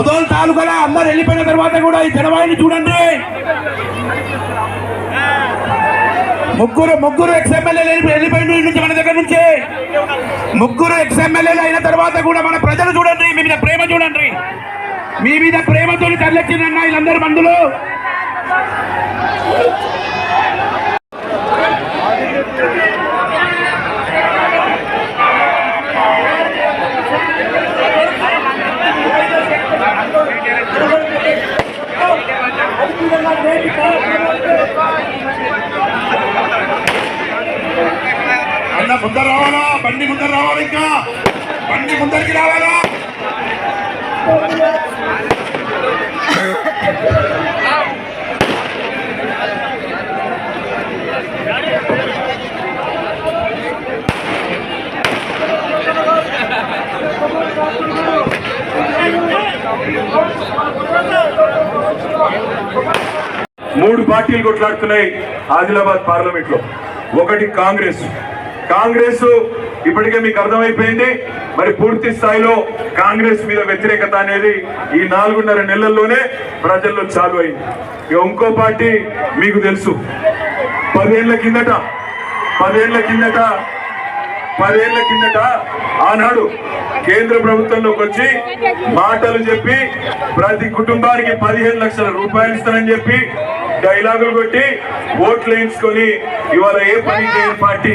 ముదోల్ తాలూకాలో అందరు వెళ్ళిపోయిన తర్వాత కూడా ఈ జనవాహిని చూడండి. ముగ్గురు ఎక్స్ఎమ్మెల్యేలు వెళ్ళిపోయింది నుంచి మన దగ్గర నుంచి. ముగ్గురు ఎక్స్ఎమ్మెల్యేలు అయిన తర్వాత కూడా మన ప్రజలు చూడండి, మీ మీద ప్రేమ చూడండి. మీ మీద ప్రేమతో తరలిచ్చిందన్న వీళ్ళందరూ మందులు. అన్న ముందర రావాలా, బండి ముందర రావాలి, ఇంకా బండి ముందరికి రావాలా. మూడు పార్టీలు కొట్లాడుతున్నాయి ఆదిలాబాద్ పార్లమెంట్ లో. ఒకటి కాంగ్రెస్. ఇప్పటికే మీకు అర్థమైపోయింది. మరి పూర్తి స్థాయిలో కాంగ్రెస్ మీద వ్యతిరేకత అనేది ఈ 4.5 నెలల్లోనే ప్రజల్లో చాలు అయింది. ఇక ఇంకో పార్టీ మీకు తెలుసు, 10 ఏళ్ల కిందట ఆనాడు కేంద్ర ప్రభుత్వంలోకి వచ్చి మాటలు చెప్పి ప్రతి కుటుంబానికి 15 లక్షల రూపాయలు ఇస్తానని చెప్పి డైలాగులు కొట్టి ఓట్లు వేయించుకొని ఇవాళ ఏ పని చేయని పార్టీ.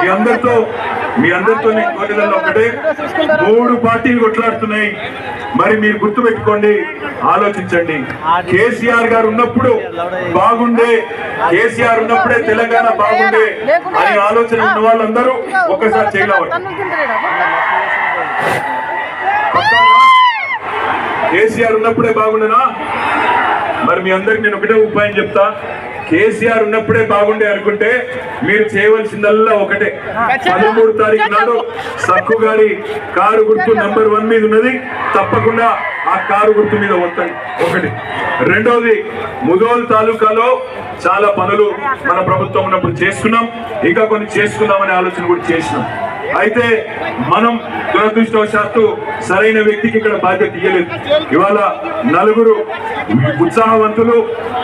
మీ అందరితో కోరికల్లో ఒకటే, 3 పార్టీలు కొట్లాడుతున్నాయి. మరి మీరు గుర్తు పెట్టుకోండి, ఆలోచించండి. కేసీఆర్ గారు ఉన్నప్పుడు బాగుండే, కేసీఆర్ ఉన్నప్పుడే తెలంగాణ బాగుండే అనే ఆలోచన ఉన్న వాళ్ళందరూ ఒక్కసారి చేయలేవాలి. కేసీఆర్ ఉన్నప్పుడే బాగుండేనా? మరి మీ అందరికి నేను ఒకటే ఉపాయం చెప్తా. కేసీఆర్ ఉన్నప్పుడే బాగుండే అనుకుంటే మీరు చేయవలసిందల్లా ఒకటే, 13వ తారీఖు నాడు సక్కు గారి కారు గుర్తు నంబర్ 1 మీద ఉన్నది, తప్పకుండా ఆ కారు గుర్తు మీద వస్తాయి. ఒకటి. రెండవది, ముదోల్ తాలూకాలో చాలా పనులు మన ప్రభుత్వం ఉన్నప్పుడు చేసుకున్నాం, ఇంకా కొన్ని చేసుకుందామనే ఆలోచన కూడా చేసినాం. అయితే మనం దురదృష్టవశాత్తు సరైన వ్యక్తికి ఇక్కడ బాధ్యత ఇవ్వలేదు. ఇవాళ 4 ఉత్సాహవంతులు,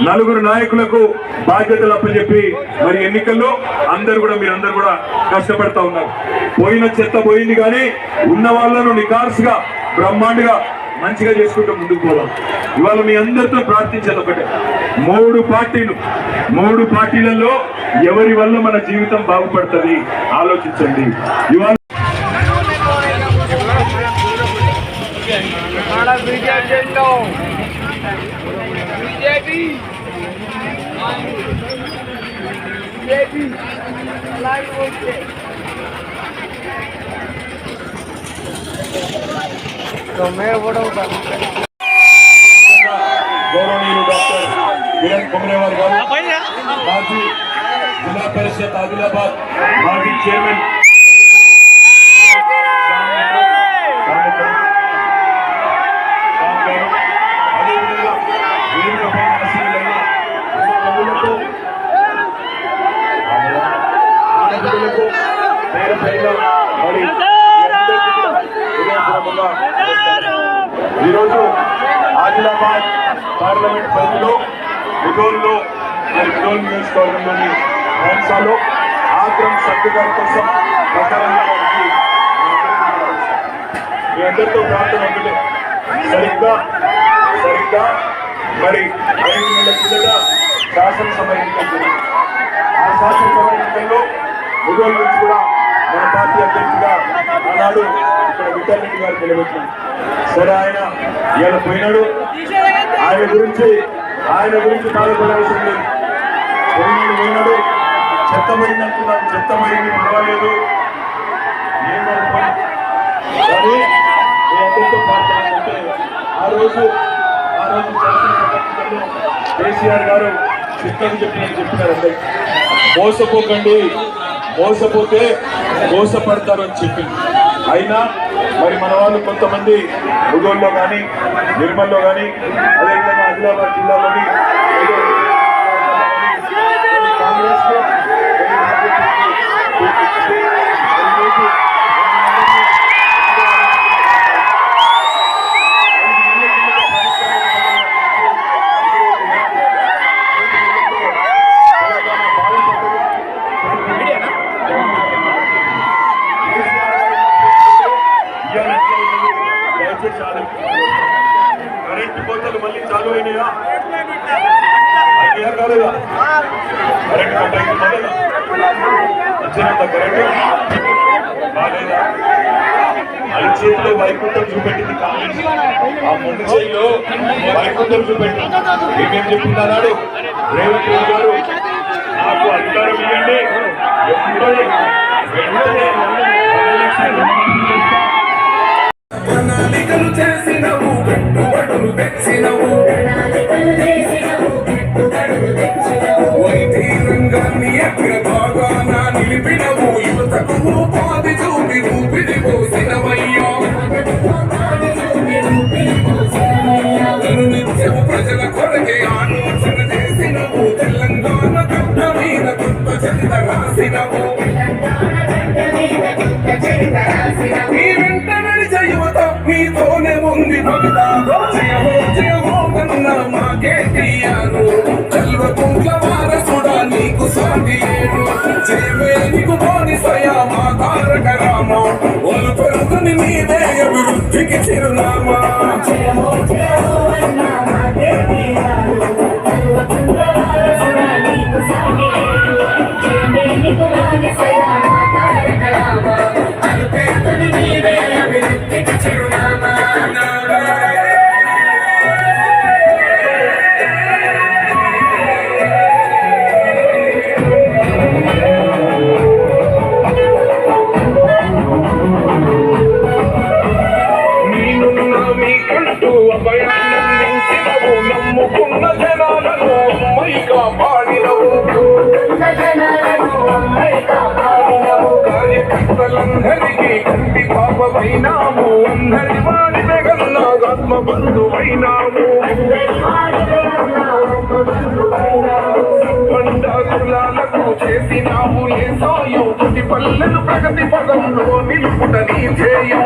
4 నాయకులకు బాధ్యతలు అప్పచెప్పి మరి ఎన్నికల్లో మీరందరూ కూడా కష్టపడతా ఉన్నారు. పోయిన చెత్త పోయింది, కానీ ఉన్న వాళ్ళను నికార్సుగా బ్రహ్మాండంగా మంచిగా చేసుకుంటూ ముందుకు పోదాం. ఇవాళ మీ అందరితో ప్రార్థించేది ఒకటే, 3 పార్టీలలో ఎవరి వల్ల మన జీవితం బాగుపడుతుంది ఆలోచించండి. ఇవాళ గౌరవనీయులు డాక్టర్ కిరణ్ కొమరేవాల్ గారు, మాజీ జిల్లా పరిషత్ ఆదిలాబాద్ మాజీ చైర్మన్, ఈరోజు ఆదిలాబాద్ పార్లమెంట్ పరిధిలో ముదోల్ నియోజకవర్గంలోని హంసాలో ఆగ్రహం సభ్యు గారి కోసం మీ అందరితో ప్రార్థన ఒకటే, సరిగ్గా మరి 5 నెలల కిందట శాసనసభ ఎన్నికలు జరిగింది. ఆ శాసనసభ ఎన్నికల్లో ముదోల్ నుంచి కూడా మన పార్టీ అధ్యక్షుడిగా ఆనాడు ఇక్కడ విఠలరెడ్డి గారు నిలబెట్టినారు. సరే, ఆయన ఇలా పోయినాడు. ఆయన గురించి బాధపడాల్సిన లేదు. పోయినాడు, చెత్త పడింది అనుకున్నాను, చెత్త పడింది, పర్వాలేదు. కానీ మీ అందరితో పాల్గొనాలంటే ఆ రోజు శాసనసభలో కేసీఆర్ గారు చిత్తని చెప్పినారు అందరికి, మోసపోకండి, మోసపోతే మోసపడతారు అని చెప్పింది. అయినా మరి మన వాళ్ళు కొంతమంది ముదోల్లో కానీ, నిర్మల్లో కానీ, అదేవిధంగా ఆదిలాబాద్ జిల్లాలోని కాంగ్రెస్ వచ్చినంత కరెక్ట్ బాలేదా? అది చేతిలో వైకుంఠం చూపెట్టింది కాంగ్రెస్. ఆ ముందు చేతిలో వైకుంఠం చూపెట్టి ఏమేం చెప్తున్నాడు రేవంత్ రెడ్డి గారు, నాకు అధికారం ఇవ్వండి, వెంటనే 10 లక్షల రుణమాఫీ చేస్తా. ప్రణాళికలు చేసినవు, పెట్టుబడులు తెచ్చినవు, వైద్య రంగాన్ని అగ్రభాగాన నిలిపినవు, యువతకు ఉపాధి చూపి ఊపిరి పోసినవయ్యా. నిత్యము ప్రజల కొరకే ఆలోచన చేసినవు, తెలంగాణ గడ్డ మీద కొత్త చరిత రాసినవు. నీ వెంట నడిచే యువత మీతోనే ఉంది భక్త. జయహో జయహో కన్నా మా కేటీఆర్, చల్వకుంట్ల వారసుడా నీకు సాటి లేడు. జయమే నీకు బానిసయా మా తారక రామ, ఒలు పెరుగుని నీదే అభివృద్ధికి చిరునామా. జయహో జయహో అన్నా మా కేటీఆర్, చల్వకుంట్ల వారసుడా నీకు సాటి లేడు. జయమే నీకు బానిసయా మా తారక రామ, ఒలు పెరుగుని నీదే అభివృద్ధికి చిరునామా. మీకంటూ అభయాన్ని నించినవు, నమ్ముకున్న జనాలను అమ్మాయి కాపాడినవు. కార్యకర్తలందరికీ కంటి పాపమైనాము, అందరి వాడి జగన్న ఆత్మ బంధువైనాము. పండాకులాలకు చేసినాము ఏ సాయం, ప్రతి పల్లెలు ప్రగతి పదంలో నిలుపుట నీ చేయం.